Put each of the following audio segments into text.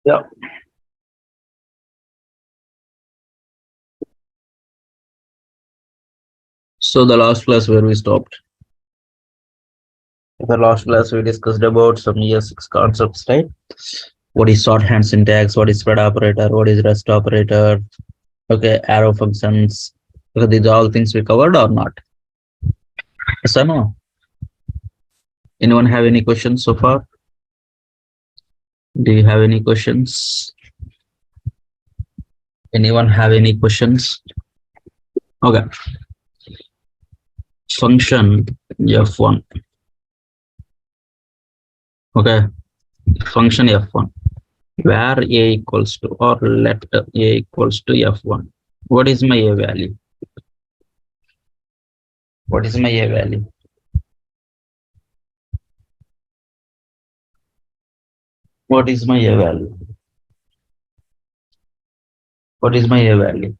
Yeah. So the last class where we stopped. The last class we discussed about some ES6 concepts, right? What is shorthand syntax? What is spread operator? What is rest operator? Okay, arrow functions. Okay, these are all things we covered or not? Yes or no? Anyone have any questions so far? Do you have any questions? Anyone have any questions? Okay. Function f1. Okay. Function f1. Where a equals to or let a equals to f1. What is my a value? What is my a value? What is my a value? What is my a value?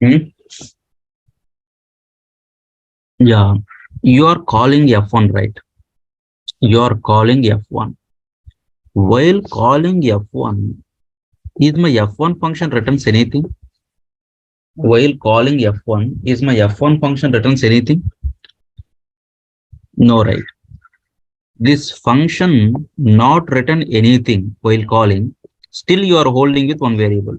Hmm? Yeah, you are calling f1, right? You are calling f1. While calling f1, is my f1 function returns anything? While calling f1, is my f1 function returns anything? No, right? This function not return anything while calling, still you are holding with one variable.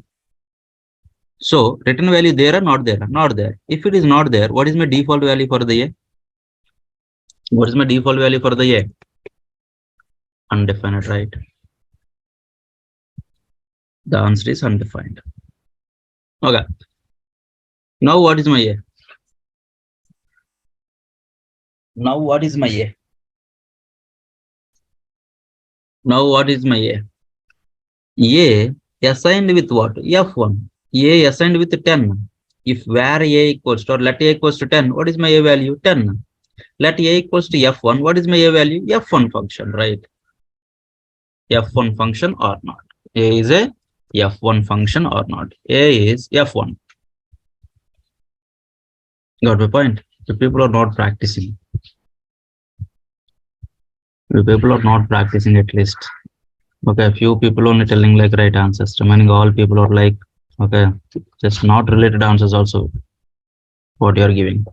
So return value there or not there? Not there. If it is not there, what is my default value for the a? What is my default value for the a? Undefined, right? The answer is undefined. Okay. Now what is my a? Now what is my a? Now what is my a? A assigned with what? F1. A assigned with 10. If where a equals to or let a equals to 10, what is my a value? 10. Let a equals to f1, what is my a value? F1 function, right? F1 function or not? A is a f1 function or not? A is f1. Got my point? The people are not practicing. The people are not practicing at least. Okay, few people only telling like right answers. Remaining all people are like, okay, just not related answers also. What you are giving.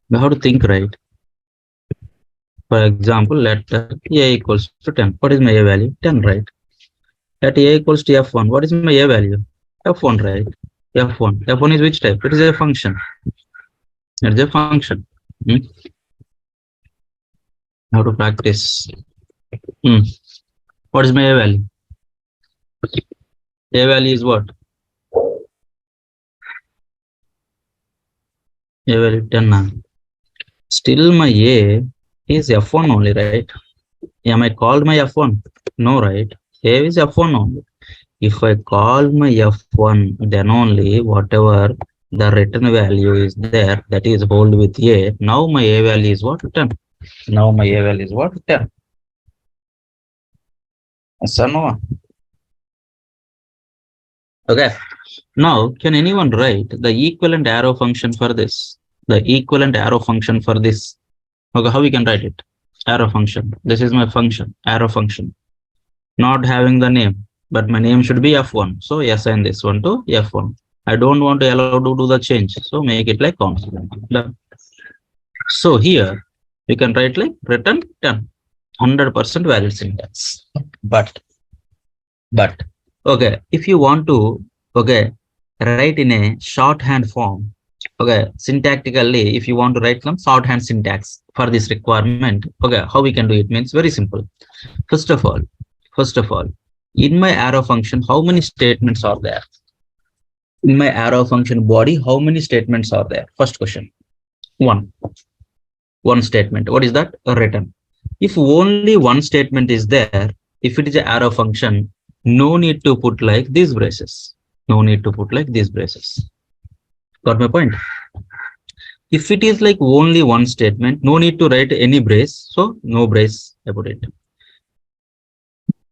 You have to think right. For example, let a equals to 10. What is my a value? 10, right? Let a equals to f1. What is my a value? F1, right? F1. F1 is which type? It is a function. It is a function. How to practice? What is my a value? A value is what? A value 10. Still my a is f1 only, right? Am I called my f1? No, right? A is f1 only. If I call my f1, then only whatever the written value is there, that is hold with a. Now my a value is what? 10. Now my a value is what? 10. Yes or no? Okay. Now, can anyone write the equivalent arrow function for this? The equivalent arrow function for this. Okay, how we can write it? Arrow function. This is my function, arrow function. Not having the name, but my name should be f1. So assign this one to f1. I don't want to allow to do the change. So make it like constant. Done. So here we can write like return 10. 100% valid syntax. But okay, if you want to write in a shorthand form, syntactically, if you want to write some shorthand syntax for this requirement, how we can do it means very simple. First of all, in my arrow function, how many statements are there? In my arrow function body, how many statements are there? First question. One statement. What is that? A return. If only one statement is there, if it is an arrow function, no need to put like these braces. No need to put like these braces. Got my point? If it is like only one statement, no need to write any brace. So no brace about it.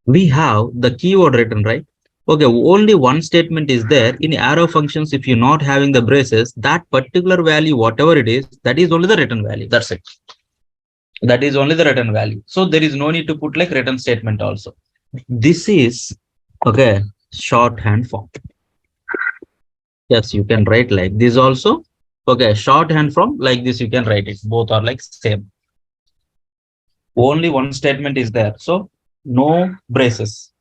We have the keyword written, right? Okay, only one statement is there in arrow functions. If you're not having the braces, that particular value, whatever it is, that is only the written value. That's it. That is only the written value. So there is no need to put like written statement also. This is okay, shorthand form. Yes, you can write like this also. Okay, shorthand form like this, you can write it. Both are like same. Only one statement is there. So no braces.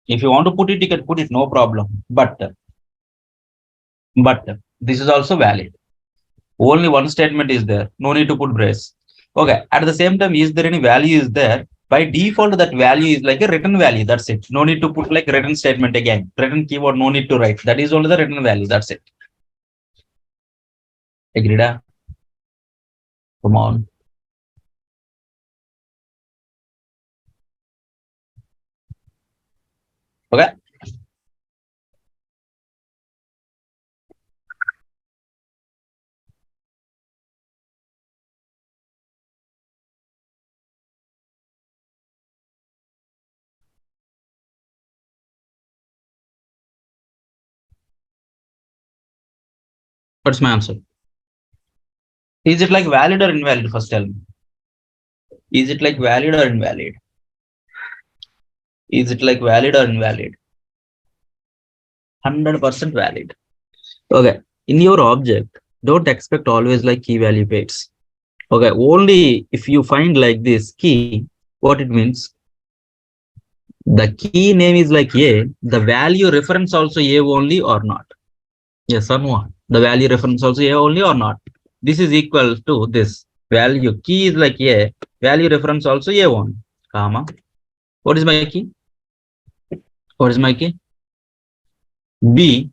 If you want to put it, you can put it, no problem. But this is also valid. Only one statement is there. No need to put brace. Okay. At the same time, is there any value is there? By default, that value is like a written value. That's it. No need to put like written statement again. Written keyword, no need to write. That is only the written value. That's it. Agreed? Come on. Okay. What's my answer? Is it like valid or invalid? First tell me. Is it like valid or invalid? Is it like valid or invalid? 100% valid. Okay. In your object, don't expect always like key value pairs. Okay. Only if you find like this key, what it means, the key name is like A, the value reference also A only or not. Yes or no? The value reference also A only or not. This is equal to this value. Key is like A, value reference also A1, comma. What is my key? What is my key? B.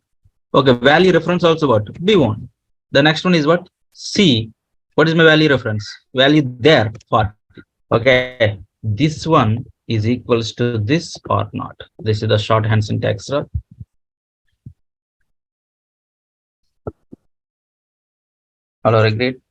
Okay, value reference also what? B1. The next one is what? C. What is my value reference? Value there, 40. Okay, this one is equals to this or not. This is the shorthand syntax. Right? All are agreed?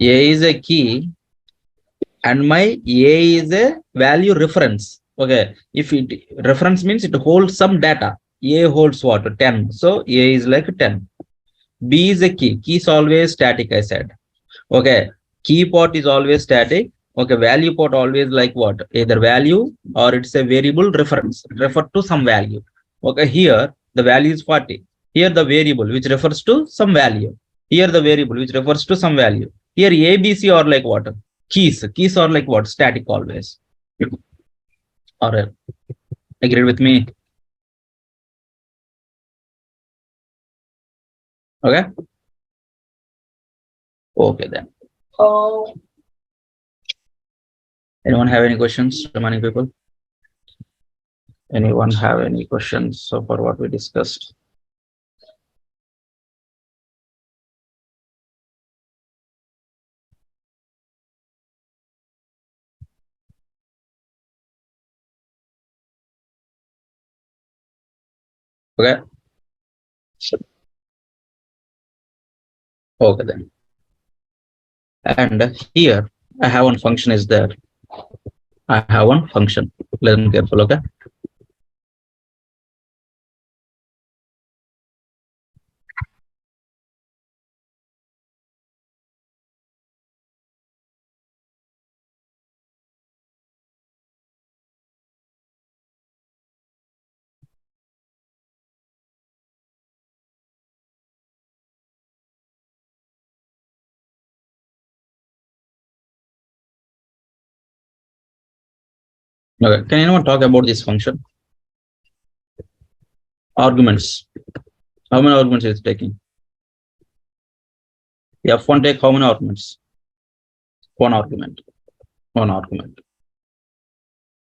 A is a key and my A is a value reference. Okay, if it reference means it holds some data. A holds what? 10. So A is like 10. B is a key. Key is always static, I said. Okay, key part is always static. Okay, value part always like what? Either value or it's a variable reference, refer to some value. Okay, here the value is 40. Here the variable which refers to some value. Here the variable which refers to some value. Here A, B, C are like what? Keys. Keys are like what? Static always. Or agree with me? Okay. Okay then. Oh. Anyone have any questions? Remaining people? Anyone have any questions so far what we discussed? Okay. Okay then. And here I have one function is there. I have one function. Listen careful, okay? Okay. Can anyone talk about this function? Arguments. How many arguments is it taking? F1 take how many arguments? One argument. one argument.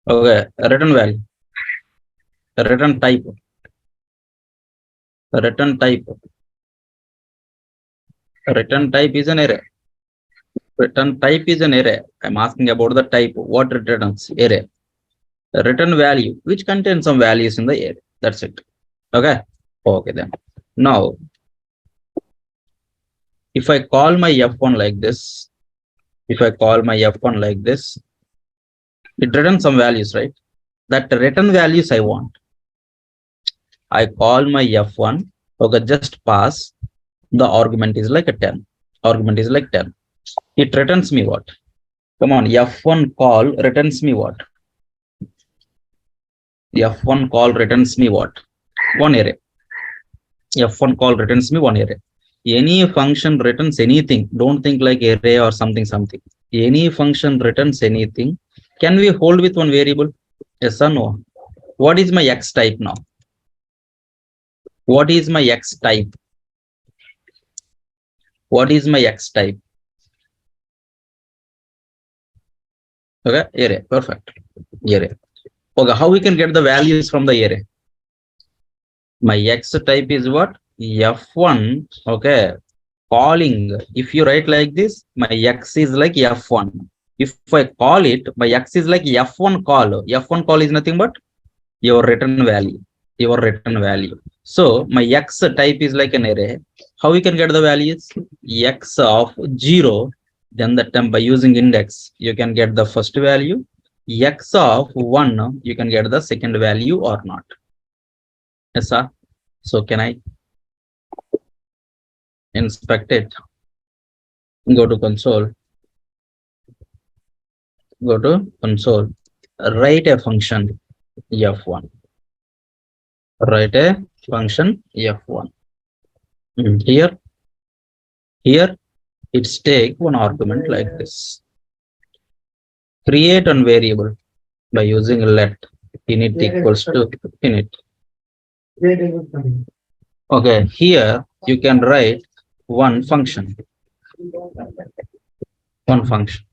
Okay, return value, return type, return type, return type is an array. Return type is an array. I'm asking about the type. What returns? Array. The return value, which contains some values in the array. That's it. Okay. Okay then. Now, if I call my F1 like this, if I call my F1 like this, it returns some values, right? That return values I want. I call my F1. Okay, just pass. The argument is like a 10. Argument is like 10. It returns me what? Come on, F1 call returns me what? F1 call returns me what? One array. F1 call returns me one array. Any function returns anything. Don't think like array or something. Any function returns anything. Can we hold with one variable? Yes or no? What is my X type now? What is my X type? What is my X type? Okay, array. Perfect. Array. Okay, how we can get the values from the array? My X type is what? F1. Okay, calling. If you write like this, my X is like F1. If I call it, my X is like F1 call. F1 call is nothing but your return value. Your return value. So my X type is like an array. How we can get the values? X of 0. Then that time by using index, you can get the first value. X of 1, you can get the second value or not. Yes, sir. So can I inspect it? Go to console. Go to console. Write a function F1. Write a function F1. Here it's take one argument like this. Create one variable by using let init equals to init. Okay, here you can write one function. One function.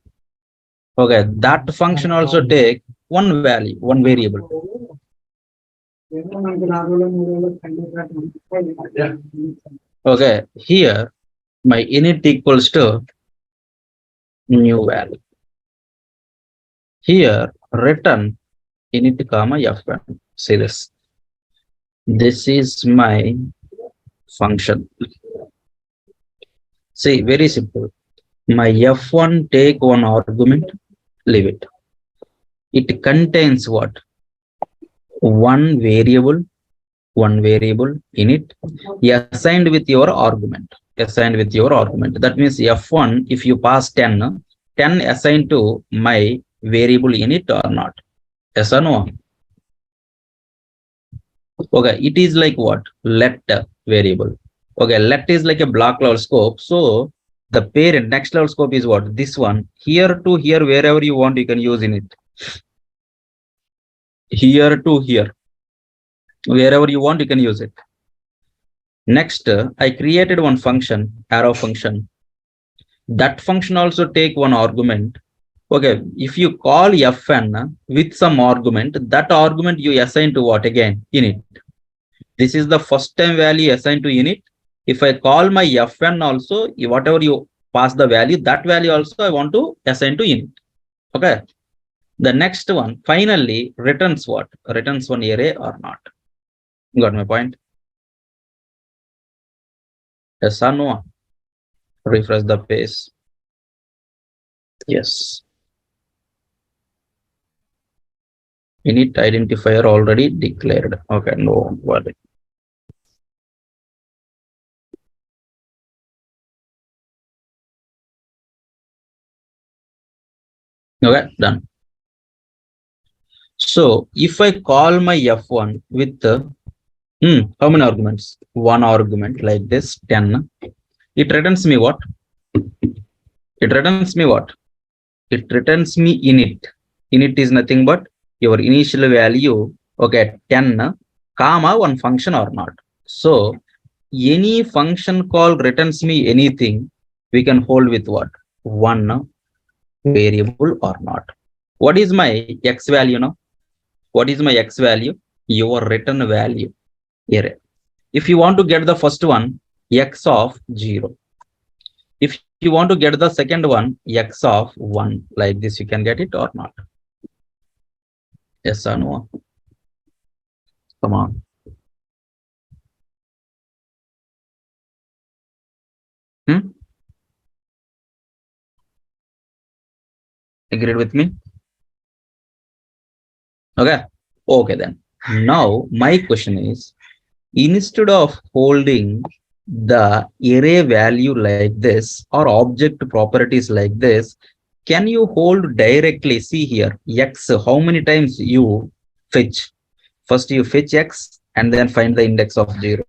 Okay, that function also take one value, one variable. Okay, here my init equals to new value. Here return init comma F1. See this. This is my function. See, very simple. My F1 take one argument, leave it. It contains what? One variable init assigned with your argument. That means F1, if you pass 10 assigned to my variable init or not. Yes or no? Okay, it is like what? Let variable. Okay, let is like a block level scope. So the parent next level scope is what? This one. Here to here, wherever you want, you can use init. Here to here, wherever you want, you can use it. Next, I created one function, arrow function. That function also take one argument. Okay, if you call Fn with some argument, that argument you assign to what again? Init. This is the first time value assigned to init. If I call my Fn also, whatever you pass the value, that value also I want to assign to init. Okay. The next one finally returns what? Returns one array or not. Got my point? Yes or no? Refresh the page. Yes. Init identifier already declared. Okay, no worry. Okay, done. So if I call my F1 with how many arguments? One argument like this, 10. It returns me what? It returns me what? It returns me init. Init is nothing but your initial value, okay, 10, comma, one function or not. So any function call returns me anything, we can hold with what? 1, variable or not. What is my x value now? What is my x value? Your return value array. If you want to get the first one, x of 0. If you want to get the second one, x of 1, like this, you can get it or not. Yes or no? Come on. Agreed with me? Okay. Okay, then. Now, my question is, instead of holding the array value like this or object properties like this, can you hold directly? See here, x, how many times you fetch? First you fetch x and then find the index of 0.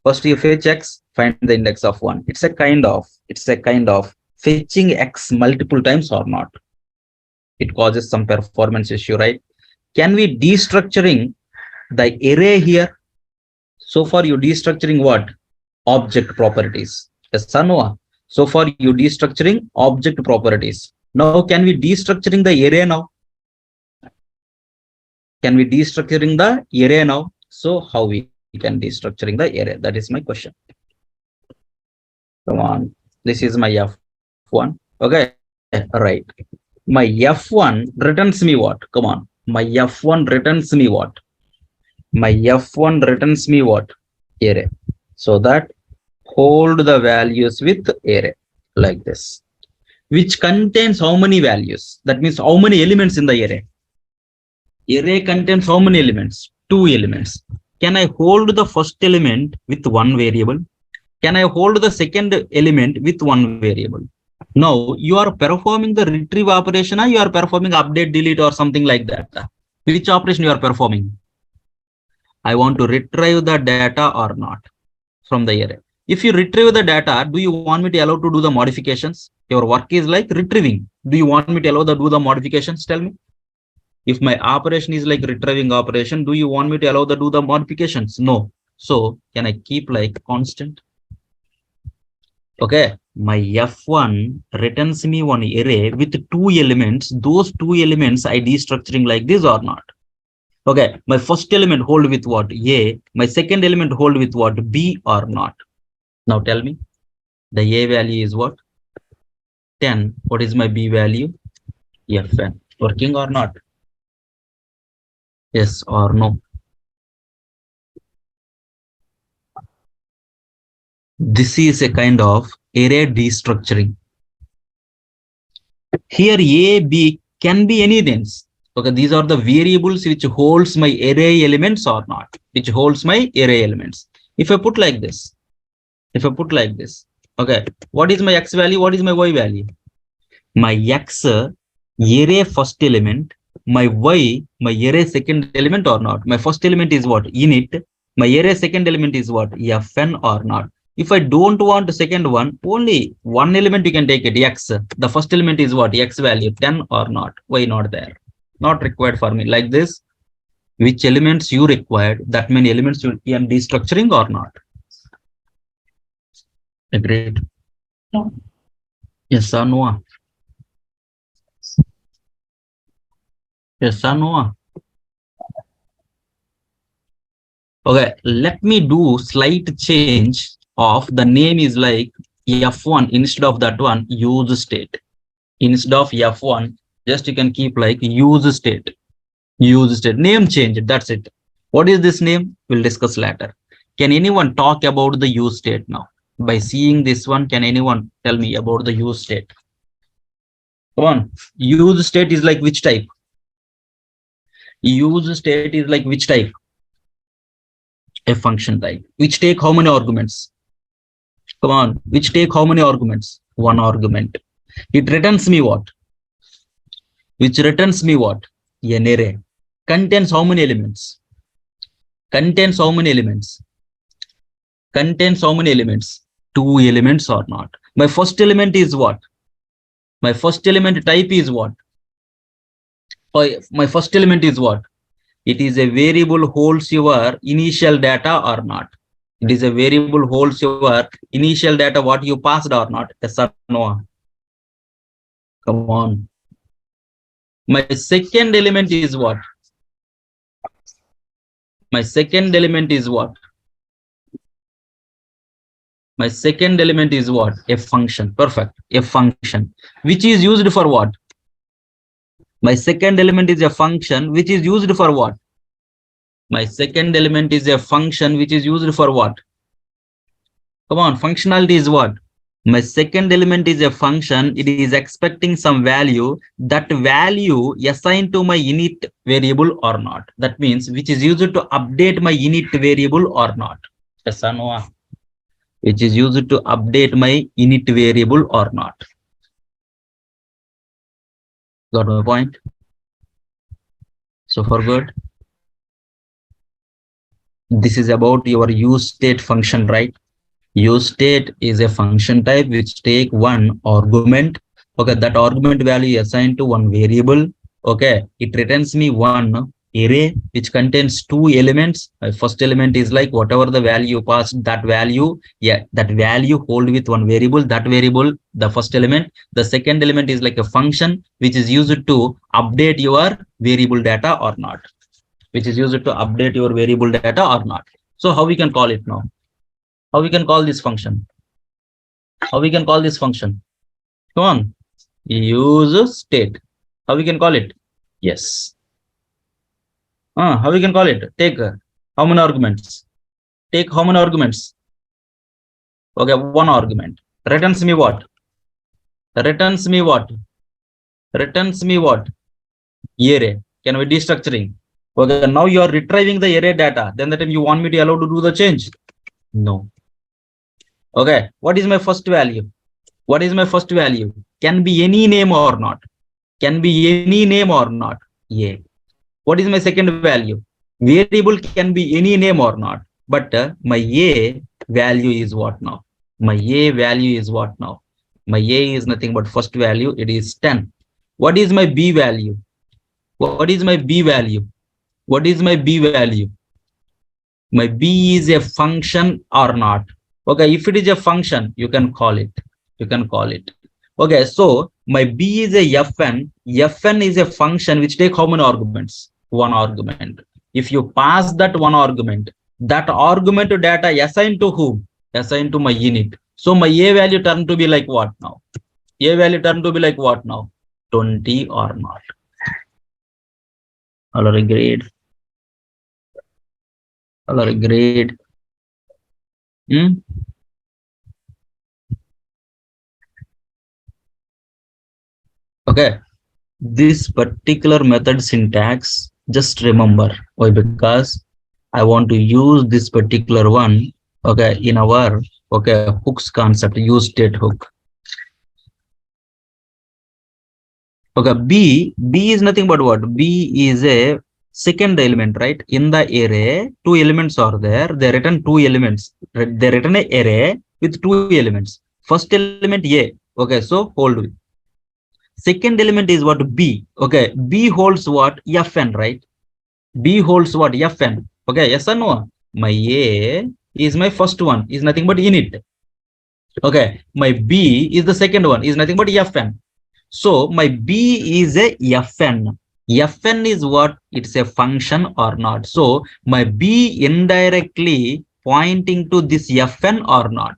First you fetch x, find the index of 1. It's a kind of fetching x multiple times or not. It causes some performance issue, right? Can we destructuring the array here? So far you destructuring what? Object properties. Yes or no? So far you destructuring object properties. Now can we destructuring the array now? Can we destructuring the array now? So how we can destructuring the array? That is my question. Come on. This is my F1. Okay. Right. My F1 returns me what? Come on. My F1 returns me what? My F1 returns me what? Array. So that hold the values with array like this, which contains how many values? That means how many elements in the array? Array contains how many elements? 2 elements. Can I hold the first element with one variable? Can I hold the second element with one variable? Now you are performing the retrieve operation, or you are performing update, delete, or something like that. Which operation you are performing? I want to retrieve the data or not from the array. If you retrieve the data, do you want me to allow to do the modifications? Your work is like retrieving. Do you want me to allow to do the modifications? Tell me. If my operation is like retrieving operation, do you want me to allow to do the modifications? No. So can I keep like constant? Okay. My F1 returns me one array with 2 elements. Those 2 elements I destructuring like this or not? Okay, my first element hold with what? A. My second element hold with what? B or not? Now tell me, the A value is what? 10. What is my B value? Fn. Working or not? Yes or no? This is a kind of array destructuring. Here A, B can be anything. Okay, these are the variables which holds my array elements or not, which holds my array elements. If I put like this, okay, what is my x value? What is my y value? My x array first element, my y, my array second element or not? My first element is what? Init. My array second element is what? Fn or not? If I don't want the second one, only one element you can take it, x. The first element is what? X value, 10 or not? Why not there? Not required for me. Like this, which elements you required, that many elements you can destructuring or not? Agreed? No. Yes or no? Yes or no? Okay, let me do slight change of the name is like F1 instead of that one, use state. Instead of F1, just you can keep like use state. Use state. Name change. That's it. What is this name? We'll discuss later. Can anyone talk about the use state now? By seeing this one, can anyone tell me about the use state? Come on. Use state is like which type? Use state is like which type? A function type. Which take how many arguments? Come on. Which take how many arguments? One argument. It returns me what? Which returns me what? An array. Contains how many elements? Contains how many elements? Contains how many elements? 2 elements or not? My first element is what? My first element type is what? My first element is what? It is a variable holds your initial data or not? It is a variable holds your initial data what you passed or not? Yes or no? Come on. My second element is what? My second element is what? My second element is what? A function. Perfect. A function. Which is used for what? My second element is a function which is used for what? My second element is a function which is used for what? Come on, functionality is what? My second element is a function. It is expecting some value. That value assigned to my init variable or not. That means which is used to update my init variable or not. Yes or no? Which is used to update my init variable or not. Got my point? So for good. This is about your use state function, right? Use state is a function type which take one argument. Okay, that argument value assigned to one variable. Okay, it returns me one array which contains two elements. First element is like whatever the value passed, that value, yeah, that value hold with one variable, that variable, the first element. The second element is like a function which is used to update your variable data or not. Which is used to update your variable data or not. So how we can call it now? How we can call this function? How we can call this function? Come on. Use state. How we can call it? Yes. How we can call it? Take how many arguments? Take how many arguments? Okay, one argument. Returns me what? Returns me what? Returns me what? Array. Can we destructuring? Okay, now you are retrieving the array data. Then the time you want me to allow to do the change? No. Okay, what is my first value? What is my first value? Can be any name or not. Can be any name or not. Yeah. What is my second value? Variable can be any name or not. But my A value is what now? My A value is what now? My A is nothing but first value. It is 10. What is my B value? What is my B value? What is my B value? My B is a function or not? Okay, if it is a function, you can call it. You can call it. Okay, so my B is a fn. Fn is a function which take how many arguments? One argument. If you pass that one argument to data assigned to whom? Assigned to my init. So my A value turn to be like what now? A value turn to be like what now? 20 or not. All are agreed. All are agreed. Okay, this particular method syntax, just remember why, because I want to use this particular one, okay, in our hooks concept, use state hook. Okay, B is nothing but what? B is a second element, right? In the array, two elements are there. They return two elements. They return an array with two elements. First element A. Okay, so hold with. Second element is what? B. Okay, B holds what? Fn, right? B holds what? Fn. Okay, yes or no? My A is my first one, is nothing but init. Okay, my B is the second one, is nothing but Fn. So my B is a Fn. Fn is what? It's a function or not. So my B indirectly pointing to this Fn or not.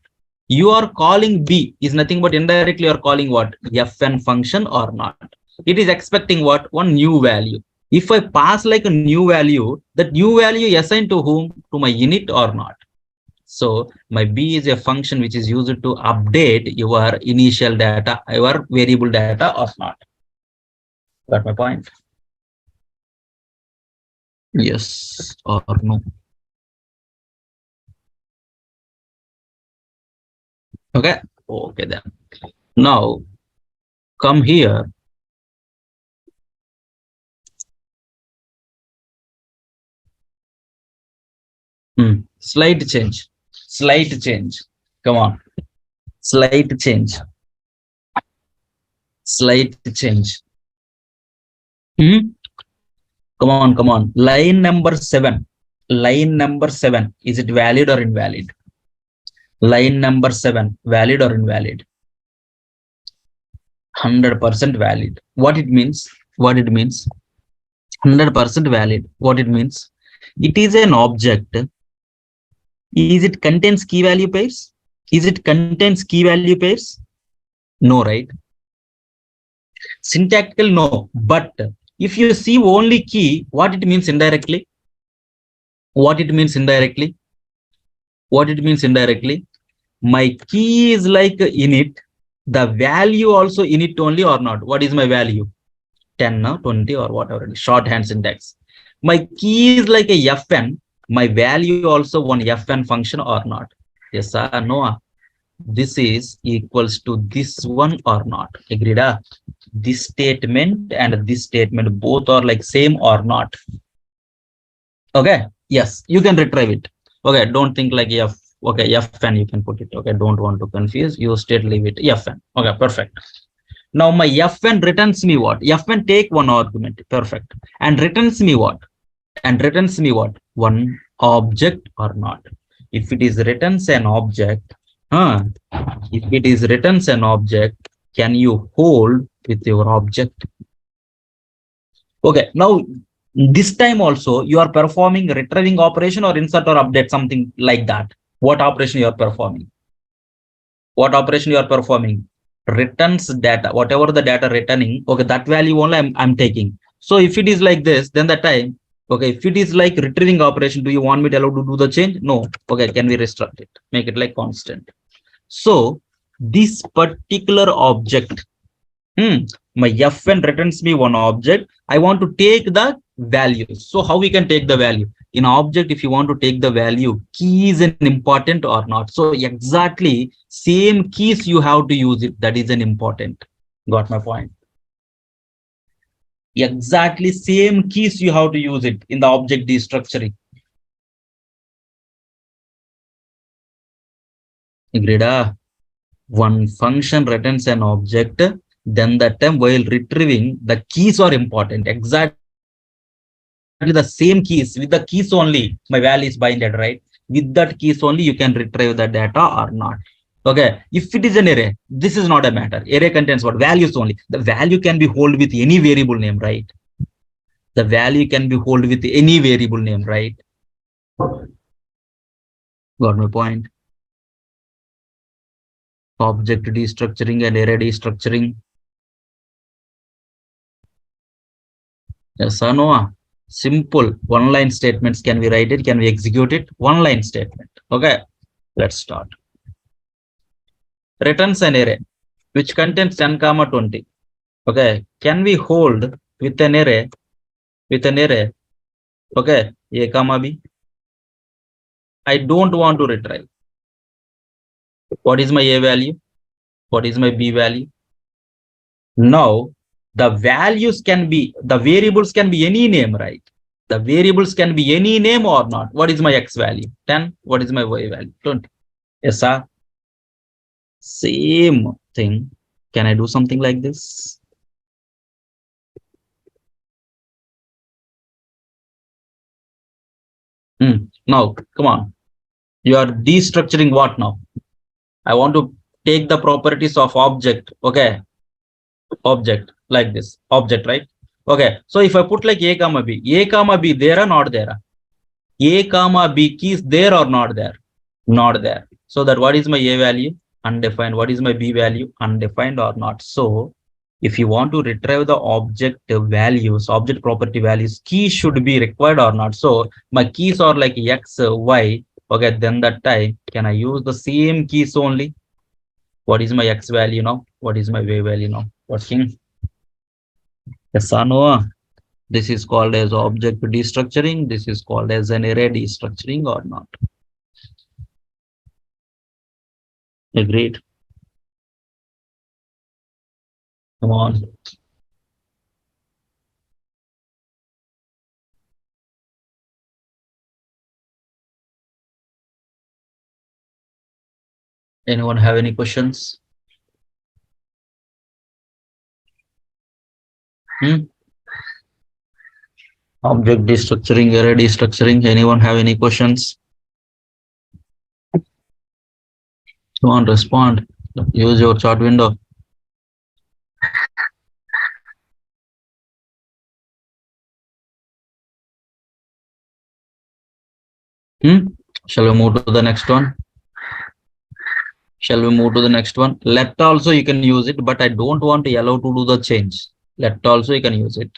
You are calling B is nothing but indirectly you are calling what? Fn function or not. It is expecting what? One new value. If I pass like a new value, that new value assigned to whom? To my init or not. So my B is a function which is used to update your initial data, your variable data or not. Got my point? Yes or no? Okay. Okay then. Now come here. Slight change. Slight change. Come on. Slight change. Slight change. Come on, come on. Line number 7. Line number 7. Is it valid or invalid? Line number 7. Valid or invalid? 100% valid. What it means? What it means? 100% valid. What it means? It is an object. Is it contains key value pairs? Is it contains key value pairs? No, right? Syntactical, no. But if you see only key, what it means indirectly? What it means indirectly? What it means indirectly? My key is like init. The value also init only or not? What is my value? 10 now, 20 or whatever. Shorthand syntax. My key is like a fn. My value also one fn function or not? Yes or no? This is equals to this one or not? Agreed? This statement and this statement both are like same or not? Okay. Yes, you can retrieve it. Okay, don't think like f. Okay, fn you can put it. Okay, don't want to confuse. You state leave it fn. Okay, perfect. Now my fn returns me what? Fn take one argument. Perfect. And returns me what? And returns me what? One object or not? If it is returns an object, if it is returns an object, can you hold with your object? Okay, now this time also you are performing retrieving operation or insert or update, something like that. What operation you are performing? What operation you are performing? Returns data, whatever the data returning, okay, that value only I'm taking. So if it is like this, then the time, okay, if it is like retrieving operation, do you want me to allow to do the change? No. Okay, can we restrict it? Make it like constant. So this particular object, my fn returns me one object. I want to take the value. So how we can take the value? In object, if you want to take the value, key is an important or not? So exactly same keys you have to use it. That is an important. Got my point? Exactly same keys you have to use it in the object destructuring. Agreed? One function returns an object, then that time while retrieving, the keys are important. Exactly the same keys, with the keys only my value is binded, right? With that keys only you can retrieve the data or not. Okay, if it is an array, this is not a matter. Array contains what? Values only. The value can be held with any variable name, right? The value can be held with any variable name, right? Got my point? Object destructuring and array destructuring. Yes or no? Simple one line statements. Can we write it? Can we execute it? One line statement. Okay, let's start. Returns an array which contains 10 comma 20. Okay, can we hold with an array? Okay, a comma b. I don't want to retrieve. What is my a value? What is my b value? Now the values can be, the variables can be any name, right? The variables can be any name or not. What is my x value? 10. What is my y value? 20. Yes, sir. Same thing. Can I do something like this? Now, come on. You are destructuring what now? I want to take the properties of object. Okay. Object like this. Object, right? Okay. So if I put like a comma b there or not there? A comma b keys there or not there? Not there. So that what is my a value? Undefined. What is my b value? Undefined or not? So if you want to retrieve the object values, object property values, key should be required or not. So my keys are like x, y. Okay, then that time can I use the same keys only? What is my x value now? What is my y value now? Working? Yes or no? This is called as object destructuring. This is called as an array destructuring or not? Agreed? Come on. Anyone have any questions? Object destructuring, array destructuring. Anyone have any questions? Come on, respond. Use your chat window. Shall we move to the next one? Shall we move to the next one? Let also you can use it, but I don't want to allow to do the change. Let also you can use it.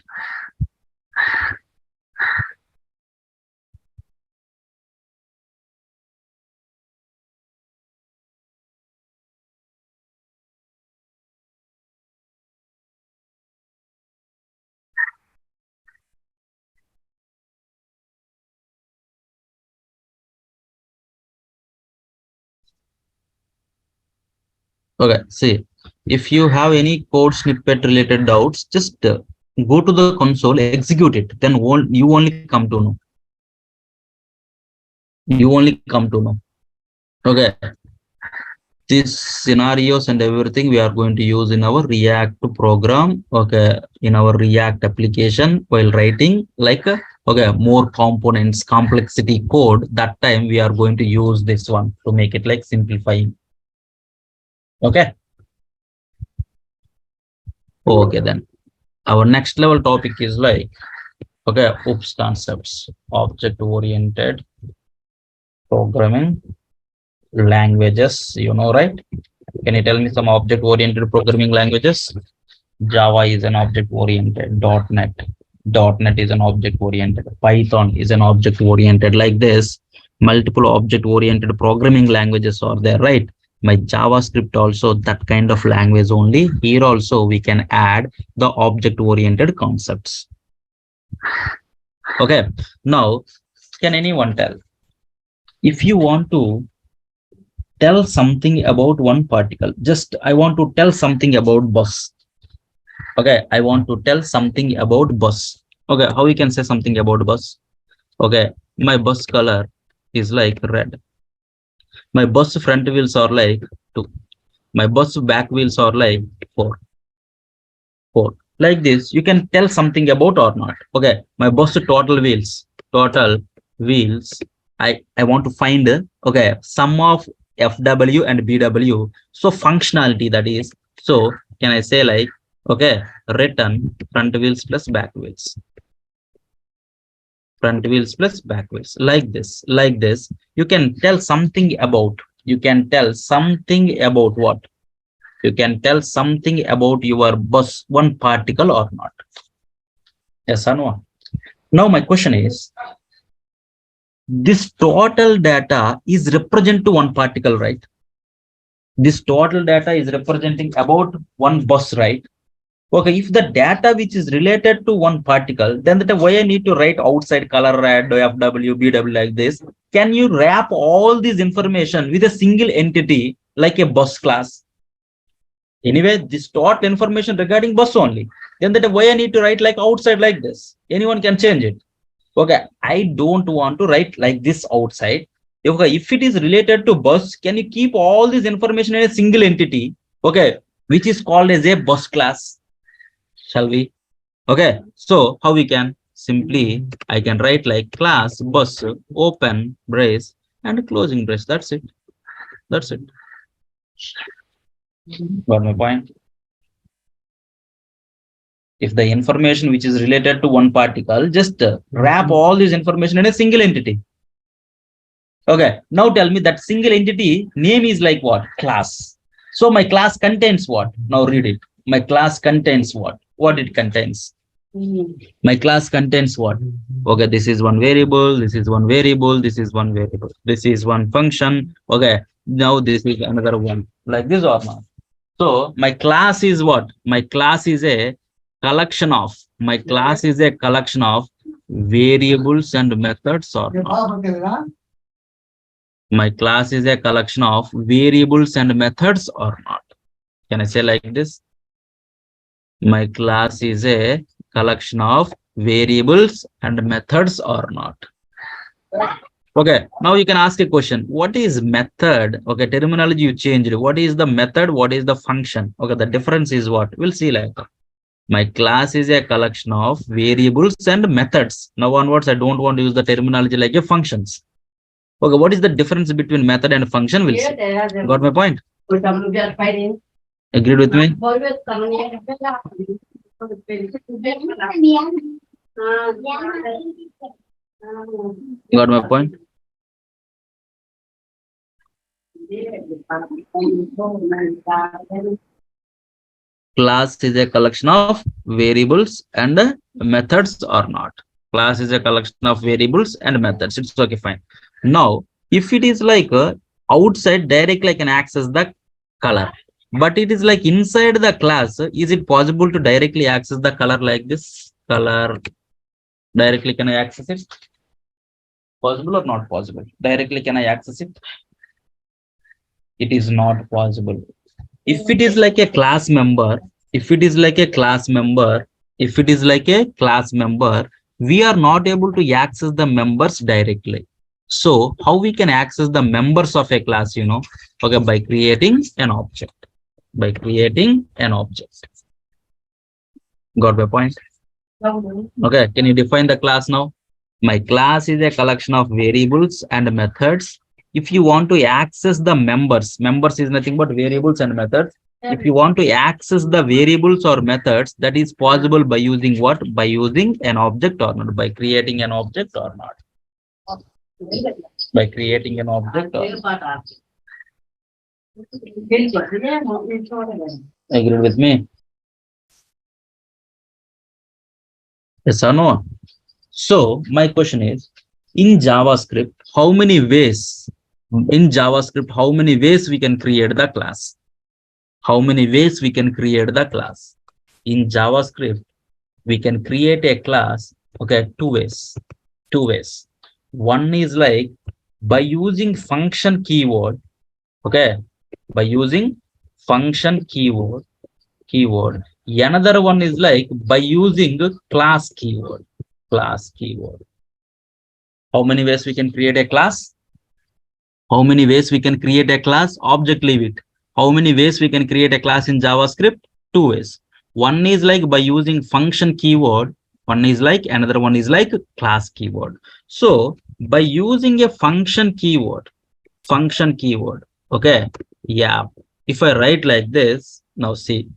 Okay, see, if you have any code snippet related doubts, just go to the console, execute it. Then you only come to know. You only come to know. Okay, these scenarios and everything we are going to use in our React program. Okay, in our React application while writing like okay, more components, complexity code. That time we are going to use this one to make it like simplifying. Okay. Okay, then our next level topic is like okay, OOPS concepts, object oriented programming languages. You know, right? Can you tell me some object oriented programming languages? Java is an object oriented, .NET is an object oriented, Python is an object oriented. Like this, multiple object oriented programming languages are there, right? My JavaScript also that kind of language only. Here also we can add the object oriented concepts. Okay, now can anyone tell if you want to tell something about one particle? Just I want to tell something about bus. Okay, I want to tell something about bus. Okay, how we can say something about bus? Okay, my bus color is like red. My bus front wheels are like 2. My bus back wheels are like 4. 4. Like this, you can tell something about or not. Okay, my bus total wheels. I want to find okay sum of FW and BW. So functionality that is. So can I say like okay return front wheels plus back wheels. Front wheels plus back wheels like this you can tell something about what you can tell something about your bus one particle or not. Yes or no? Now my question is this total data is represent to one particle, right? This total data is representing about one bus, right? Okay, if the data which is related to one particle, then that why I need to write outside color red, FW, BW like this. Can you wrap all this information with a single entity like a bus class? Anyway, this taught information regarding bus only. Then that why I need to write like outside like this. Anyone can change it. Okay, I don't want to write like this outside. Okay, if it is related to bus, can you keep all this information in a single entity? Okay, which is called as a bus class. Shall we? Okay, so how we can simply I can write like class bus open brace and closing brace. That's it. That's it. Got my point? If the information which is related to one particle, just wrap all this information in a single entity. Okay, now tell me that single entity name is like what? Class. So my class contains what? Now read it. My class contains what? What it contains? My class contains what? Okay, this is one variable, this is one variable, this is one variable, this is one function. Okay, now this is another one. Like this or not? So my class is what? My class is a collection of variables and methods or not. My class is a collection of variables and methods or not. Can I say like this? My class is a collection of variables and methods or not. Okay, now you can ask a question. What is method? Okay, terminology you changed. What is the method? What is the function? Okay, the difference is what? We'll see later. My class is a collection of variables and methods. Now onwards, I don't want to use the terminology like a functions. Okay, what is the difference between method and function? We'll see. Got my point? Agreed with me? Got my point? Class is a collection of variables and methods or not. Class is a collection of variables and methods. It's okay, fine. Now, if it is like outside, directly I can access the color. But it is like inside the class, is it possible to directly access the color like this? Color, directly can I access it? Possible or not possible? Directly can I access it? It is not possible. If it is like a class member, if it is like a class member, if it is like a class member, we are not able to access the members directly. So how we can access the members of a class, okay, by creating an object, by creating an object. Got my point? Okay, can you define the class now? My class is a collection of variables and methods. If you want to access the members is nothing but variables and methods. If you want to access the variables or methods, that is possible by using what? By using an object or not, by creating an object or not. By creating an object or not. Agree with me? Yes or no? So my question is, in JavaScript, how many ways we can create the class? How many ways we can create the class? In JavaScript, we can create a class, okay, two ways. One is like by using function keyword, okay, by using function keyword. Another one is like by using class keyword. How many ways we can create a class? How many ways we can create a class? Object, leave it. How many ways we can create a class in JavaScript? Two ways. One is like by using function keyword. One is like, another one is like class keyword. So by using a function keyword, okay, yeah. If I write like this, now see.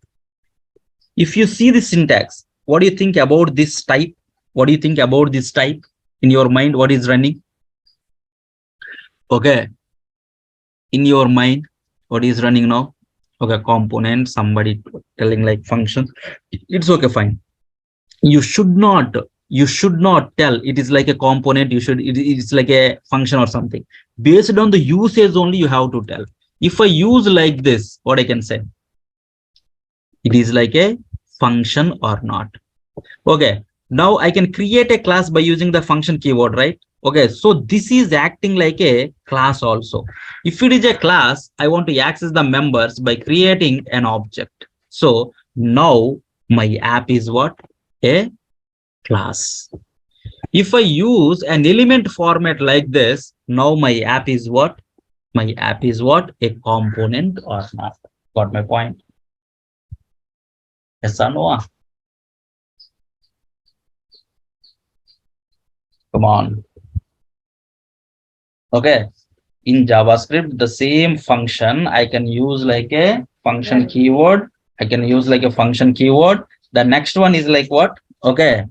If you see the syntax, what do you think about this type? What do you think about this type? In your mind, what is running? Okay. In your mind, what is running now? Okay, component, somebody telling like function. It's okay, fine. You should not tell it is like a component. It's like a function or something. Based on the usage only, you have to tell. If I use like this, what I can say? It is like a function or not. Okay. Now I can create a class by using the function keyword, right? Okay, so this is acting like a class also. If it is a class, I want to access the members by creating an object. So now my app is what? A class. If I use an element format like this, now my app is what? My app is what? A component or not. Got my point? Yes or no? Come on. Okay. In JavaScript, the same function I can use like a function keyword. I can use like a function keyword. The next one is like what? Okay.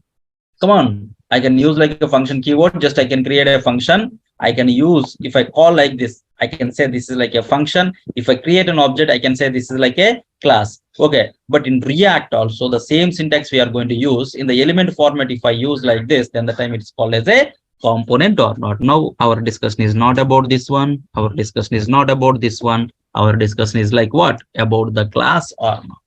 Come on. I can use like a function keyword. Just I can create a function. I can use, if I call like this, I can say this is like a function. If I create an object, I can say this is like a class. Okay. But in React also, the same syntax we are going to use. In the element format, if I use like this, then the time it's called as a component or not. Now our discussion is not about this one. Our discussion is not about this one. Our discussion is like what? About the class or not.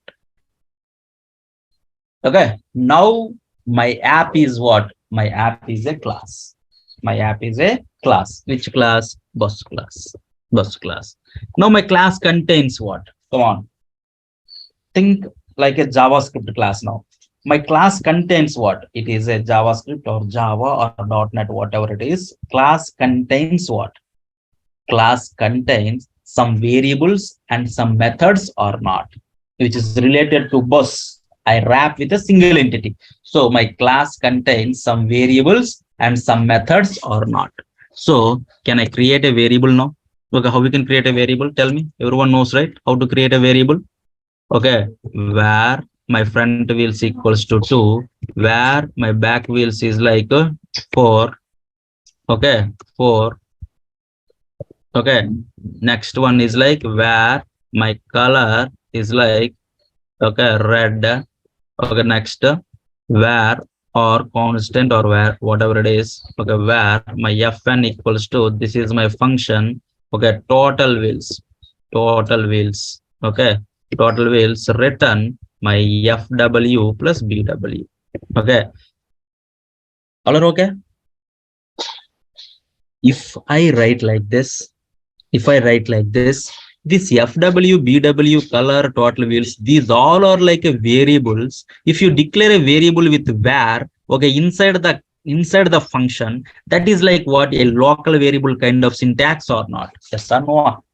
Okay. Now my app is what? My app is a class. My app is a class. Which class? Bus class. Bus class. Now my class contains what? Come on. Think like a JavaScript class now. My class contains what? It is a JavaScript or Java or .NET, whatever it is. Class contains what? Class contains some variables and some methods or not, which is related to bus. I wrap with a single entity. So my class contains some variables and some methods or not. So can I create a variable now? Okay, how we can create a variable? Tell me. Everyone knows, right? How to create a variable? Okay, where my front wheels equals to 2, where my back wheels is like 4. Okay, 4. Okay. Next one is like where my color is like, okay, red. Okay. Next, where or constant or where, whatever it is. Okay. Where my fn equals to, this is my function. Okay. Total wheels. Total wheels. Okay. Total wheels return my fw plus bw. Okay. All are okay? If I write like this, if I write like this FW, BW, color, total wheels, these all are like a variables. If you declare a variable with where, okay, inside the function, that is like what, a local variable kind of syntax or not? Yes or no?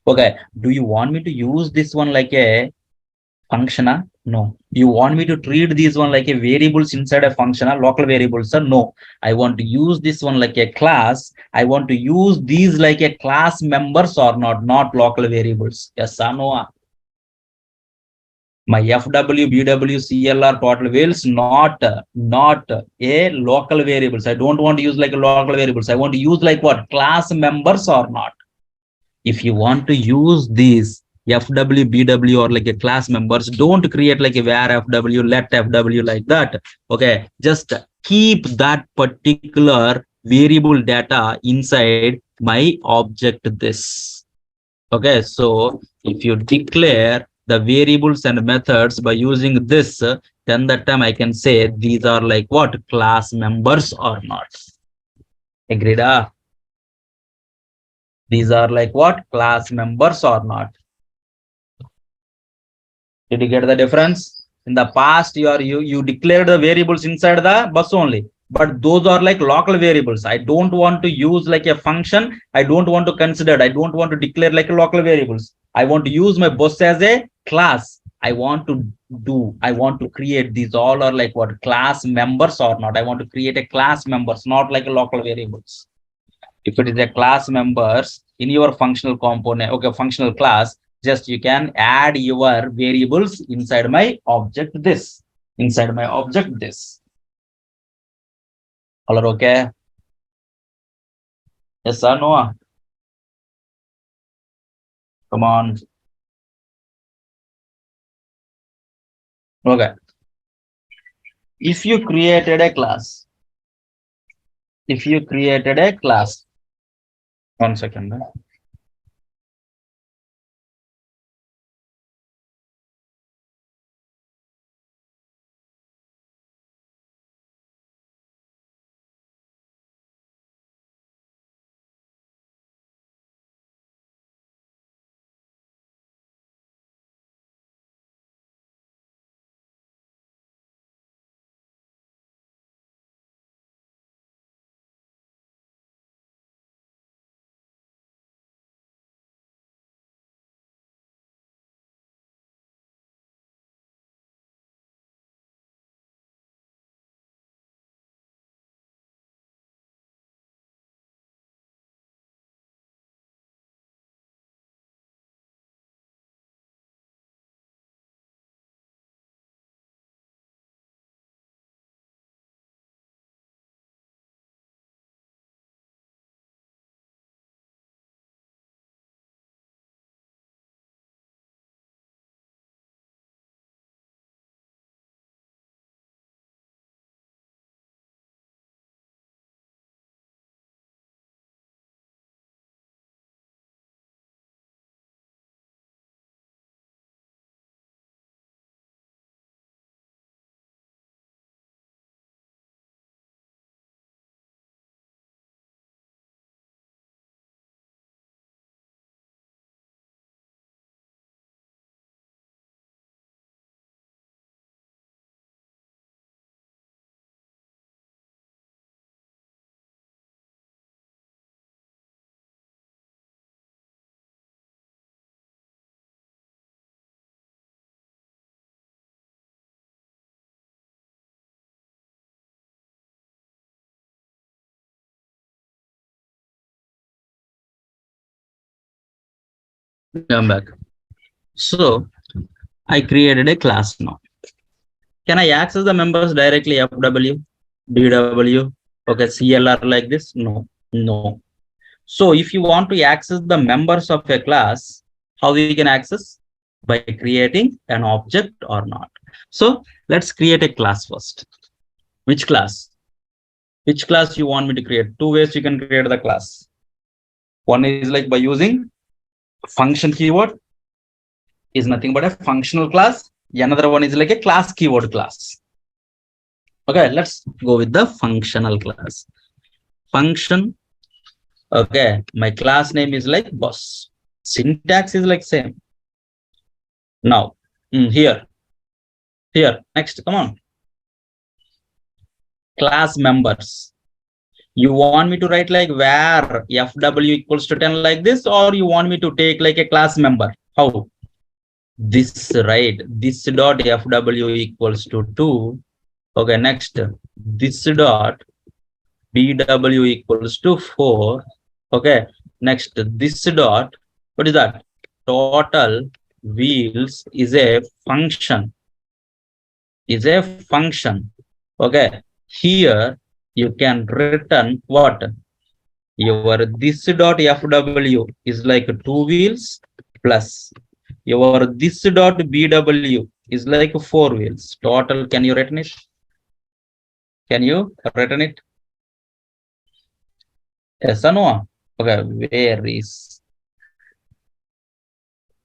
Okay, do you want me to use this one like a function? No. You want me to treat this one like a variables inside a function, local variables? No. I want to use this one like a class. I want to use these like a class members or not local variables. Yes or no? My FW, BW, CLR, total wheels, not a local variables. I don't want to use like a local variables. I want to use like what, class members or not? If you want to use these FW, BW or like a class members, don't create like a where FW, let FW like that. Okay, just keep that particular variable data inside my object this. Okay, so if you declare the variables and methods by using this, then that time I can say these are like what, class members or not. Agreed? These are like what, class members or not. Did you get the difference? In the past, you declared the variables inside the bus only, but those are like local variables. I don't want to use like a function. I don't want to consider. I don't want to declare like a local variables. I want to use my bus as a class. I want to I want to create these all are like what, class members or not. I want to create a class members, not like a local variables. If it is a class members in your functional component, okay, functional class, just you can add your variables inside my object this, inside my object this. All are okay? Yes or no? Come on. Okay. If you created a class, if you created a class, 1 second. Come back. So I created a class now. Can I access the members directly? FW, BW, okay, CLR like this? No, no. So if you want to access the members of a class, how we can access? By creating an object or not. So let's create a class first. Which class? Which class you want me to create? Two ways you can create the class. One is like by using function keyword, is nothing but a functional class. Another one is like a class keyword class. Okay, let's go with the functional class. Function. Okay, my class name is like boss. Syntax is like same. Now, here, next, come on. Class members. You want me to write like where fw equals to 10 like this, or you want me to take like a class member? How? This, right? This dot fw equals to 2. Okay, next, this dot bw equals to 4. Okay, next, this dot, what is that? Total wheels is a function. Is a function. Okay, here you can return what? Your this dot fw is like 2 wheels plus your this dot bw is like 4 wheels. Total, can you return it? Can you return it? Yes or no? Okay, where is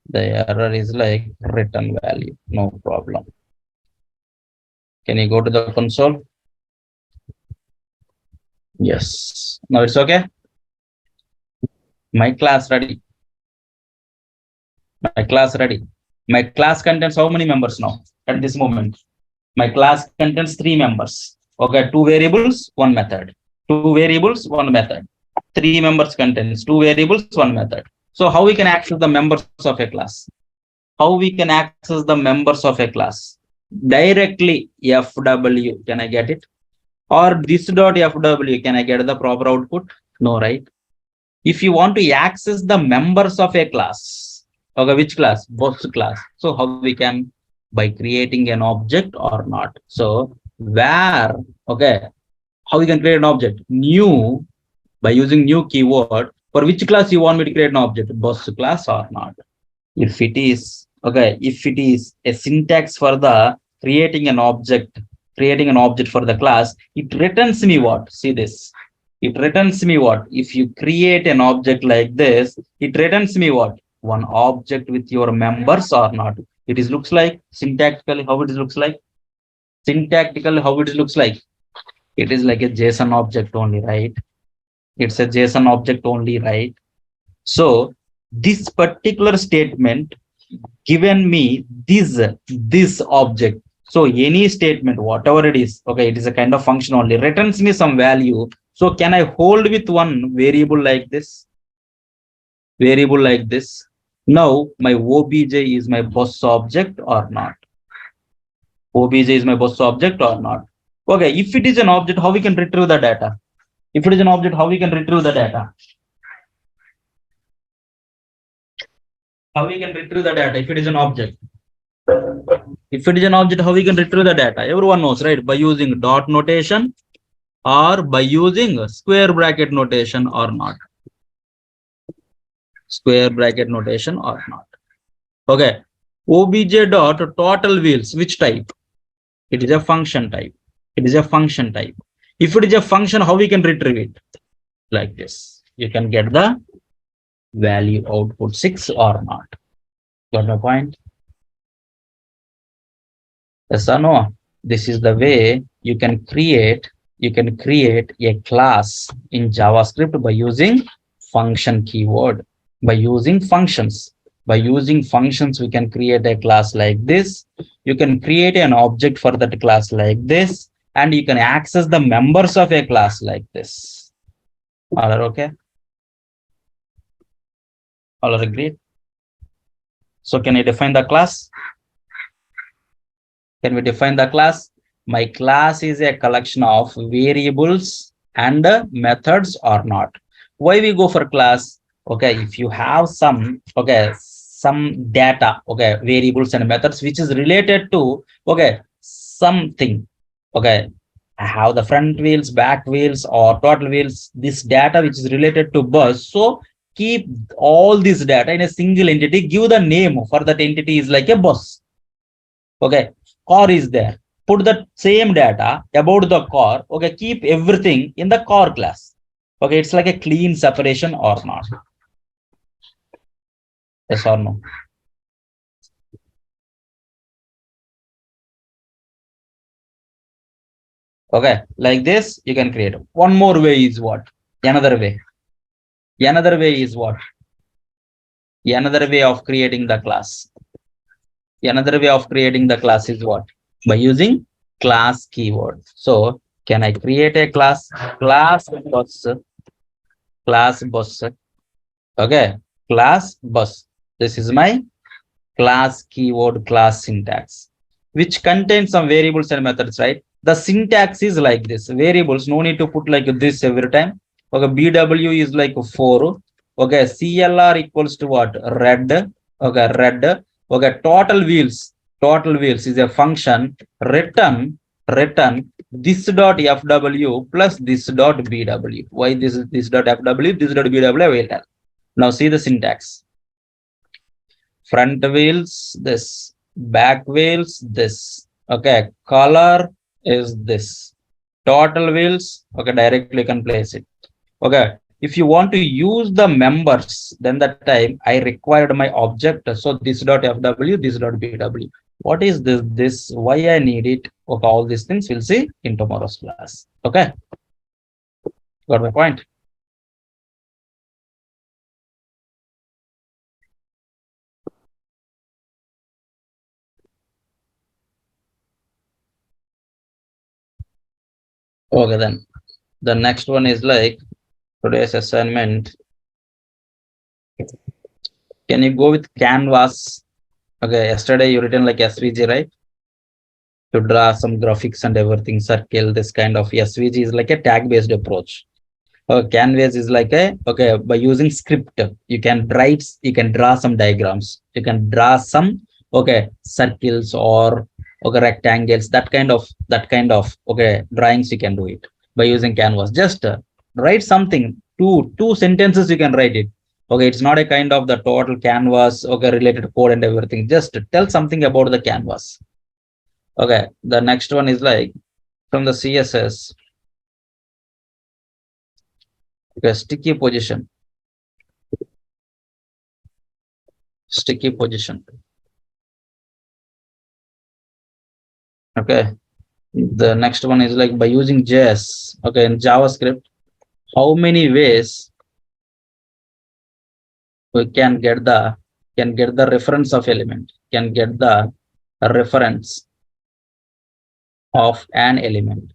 the error? Is like return value, no problem. Can you go to the console? Yes, now it's okay. My class ready. My class ready. My class contains how many members now at this moment? My class contains 3 members. Okay, 2 variables, 1 method. 2 variables, 1 method. 3 members contains 2 variables, 1 method. So how we can access the members of a class? How we can access the members of a class? Directly fw, can I get it? Or this dot fw, can I get the proper output? No, right? If you want to access the members of a class, okay, which class? Both class. So how we can? By creating an object or not. So where, okay, how we can create an object? New, by using new keyword. For which class you want me to create an object? Boss class or not? If it is, okay, if it is a syntax for the creating an object for the class, it returns me what? See this. It returns me what? If you create an object like this, it returns me what? One object with your members or not. It is looks like syntactically how it looks like. Syntactically how it looks like. It is like a JSON object only, right? It's a JSON object only, right? So this particular statement given me this object. So any statement, whatever it is, okay, it is a kind of function only, returns me some value. So can I hold with one variable like this? Variable like this. Now my obj is my boss object or not? Obj is my boss object or not? Okay, if it is an object, how we can retrieve the data? If it is an object, how we can retrieve the data? How we can retrieve the data if it is an object? If it is an object, how we can retrieve the data? Everyone knows, right? By using dot notation or by using square bracket notation or not? Square bracket notation or not? Okay. Obj dot total wheels, which type? It is a function type. It is a function type. If it is a function, how we can retrieve it? Like this. You can get the value output 6 or not. Got my point? Yes or no? This is the way you can create a class in JavaScript by using function keyword. By using functions. By using functions, we can create a class like this. You can create an object for that class like this, and you can access the members of a class like this. All are okay? All are agreed? So can I define the class? Can we define the class? My class is a collection of variables and methods or not. Why we go for class? Okay, if you have some, okay, some data, okay, variables and methods which is related to, okay, something, okay, I have the front wheels, back wheels, or total wheels, this data which is related to bus. So keep all this data in a single entity, give the name for that entity is like a bus. Okay, car is there. Put the same data about the car. Okay, keep everything in the car class. Okay, it's like a clean separation or not? Yes or no? Okay, like this, you can create. One more way is what? Another way. Another way is what? Another way of creating the class. Another way of creating the class is what? By using class keyword. So can I create a class? Class bus. Class bus. Okay. Class bus. This is my class keyword class syntax, which contains some variables and methods, right? The syntax is like this. Variables, no need to put like this every time. Okay, BW is like 4. Okay, CLR equals to what? Red. Okay, red. Okay, total wheels. Total wheels is a function return this dot FW plus this dot BW. Why this dot FW, this dot BW, I will tell. Now see the syntax. Front wheels, this. Back wheels, this. Okay, color is this. Total wheels, okay, directly you can place it. Okay, if you want to use the members, then that time I required my object. So this dot FW, this dot BW. What is this? Why I need it? Okay, all these things we'll see in tomorrow's class. Okay, got my point? Okay, then the next one is like today's assignment. Can you go with canvas? Okay, yesterday you written like SVG, right? To draw some graphics and everything, circle, this kind of SVG is like a tag based approach. Canvas is like a, okay, by using script, you can write, you can draw some diagrams, you can draw some, okay, circles or okay, rectangles, that kind of, okay, drawings you can do it by using canvas. Just write something, two sentences you can write it. Okay, it's not a kind of the total canvas, okay, related code and everything. Just tell something about the canvas. Okay, the next one is like from the CSS. Okay, sticky position. Sticky position. Okay, the next one is like by using JS. Okay, in JavaScript, how many ways we can get the reference of element, can get the reference of an element.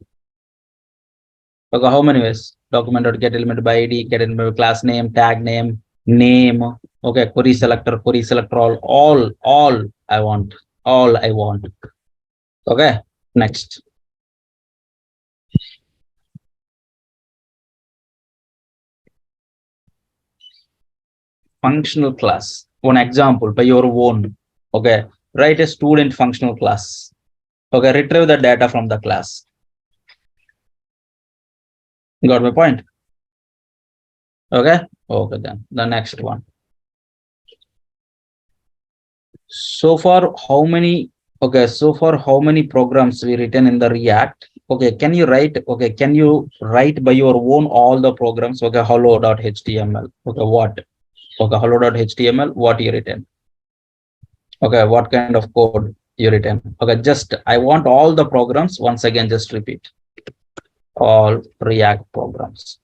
Okay, how many ways? Document dot get element by ID, get element by class name, tag name, name. Okay, query selector all I want, all I want. Okay, next. Functional class. One example by your own. Okay, write a student functional class. Okay, retrieve the data from the class. Got my point? Okay, okay, then the next one. So far, how many? Okay, so far, how many programs we written in the React? Okay, can you write? Okay, can you write by your own all the programs? Okay, hello.html. Okay, what? Okay, hello.html. What you written? Okay, what kind of code you written? Okay, just I want all the programs once again. Just repeat all React programs.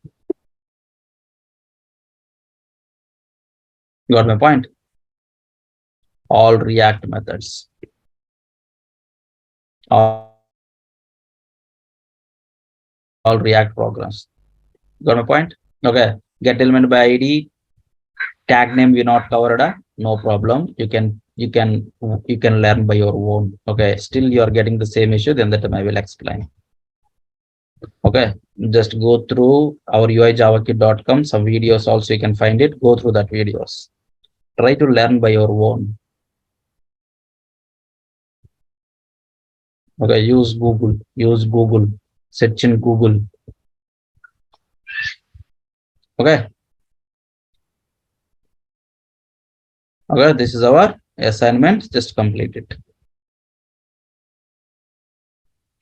You got my point? All React methods. All React programs. Got my point? Okay. Get element by ID. Tag name we not covered. No problem. You can learn by your own. Okay. Still you are getting the same issue. Then that I will explain. Okay. Just go through our uijavakit.com. Some videos also you can find it. Go through that videos. Try to learn by your own. Okay, use Google. search in Google. Okay. Okay, this is our assignment. Just complete it.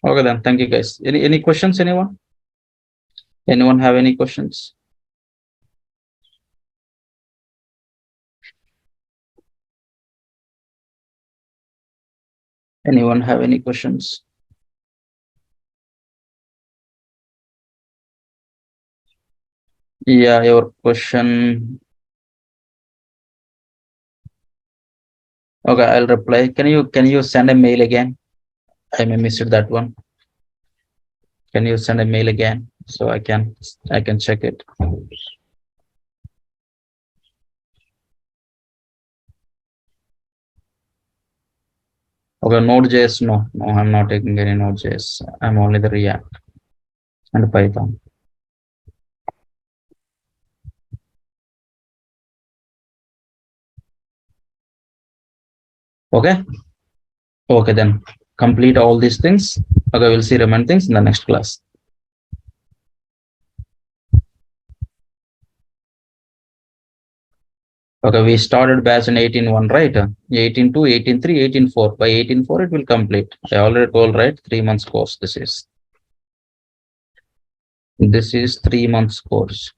Okay, then. Thank you, guys. Any questions, anyone? Anyone have any questions? Anyone have any questions? Yeah, your question. Okay, I'll reply. Can you send a mail again? I may missed that one. Can you send a mail again so I can check it? Okay, Node.js. No, I'm not taking any Node.js. I'm only the React and Python. Okay. Okay, then complete all these things. Okay, we'll see remaining things in the next class. Okay, we started batch in 18.1, right? 18.2, 18.3, 18.4. By 18.4, it will complete. I already told, right? 3 months course. This is 3 months course.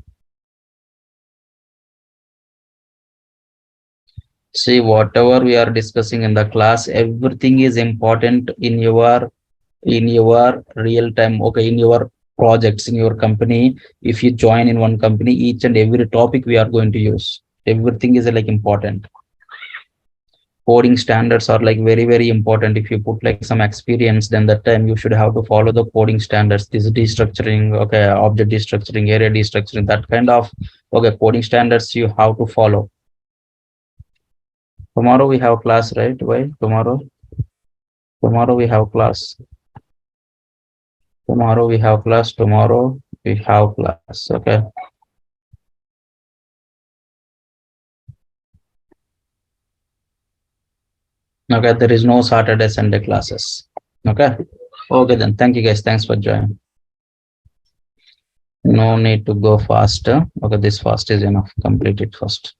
See, whatever we are discussing in the class, everything is important in your real time. Okay, in your projects, in your company. If you join in one company, each and every topic we are going to use, everything is like important. Coding standards are like very important. If you put like some experience, then that time you should have to follow the coding standards. This destructuring, okay, object destructuring, area destructuring, that kind of, okay, coding standards you have to follow. Tomorrow we have class, right? Why tomorrow we have class. Tomorrow we have class. Okay. Okay, there is no Saturday, Sunday classes. Okay. Okay, then. Thank you, guys. Thanks for joining. No need to go faster. Okay, this fast is enough. Complete it first.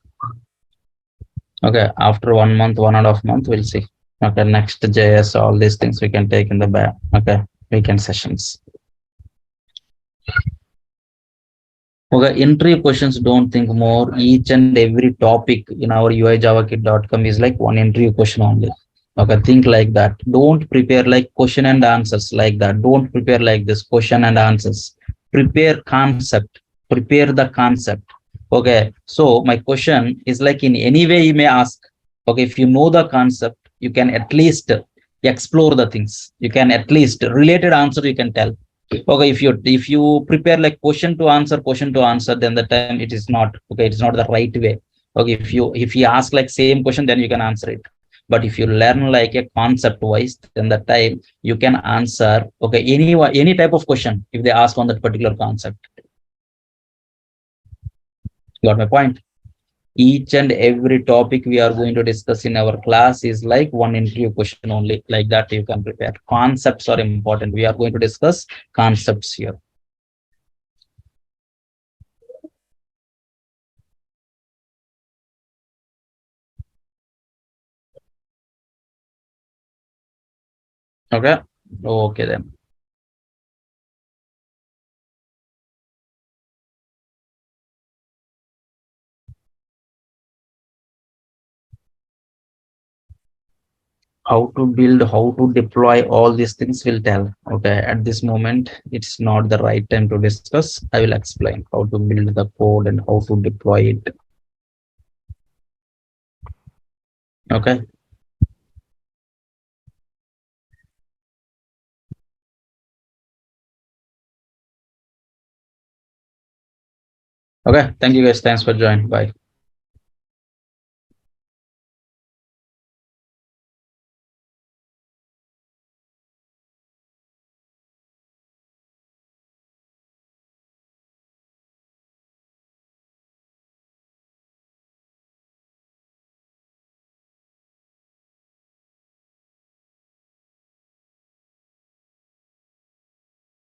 Okay, after 1 month, 1.5 month, we'll see. Okay, next JS, all these things we can take in the back. Okay, weekend sessions. Okay, interview questions, don't think more. Each and every topic in our uijavakit.com is like one interview question only. Okay, think like that. Don't prepare like question and answers like that. Don't prepare like this question and answers. Prepare concept. Prepare the concept. Okay, so my question is like in any way you may ask. Okay, if you know the concept, you can at least explore the things. You can at least related answer you can tell. Okay, if you prepare like question to answer, then the time it is not okay. It's not the right way. Okay, if you ask like same question, then you can answer it. But if you learn like a concept wise, then the time you can answer okay any type of question if they ask on that particular concept. Got my point? Each and every topic we are going to discuss in our class is like one interview question only. Like that you can prepare. Concepts are important. We are going to discuss concepts here. Okay. Okay then. How to build, how to deploy, all these things will tell. Okay, at this moment it's not the right time to discuss. I will explain how to build the code and how to deploy it. Okay. Okay, thank you guys, thanks for joining. Bye.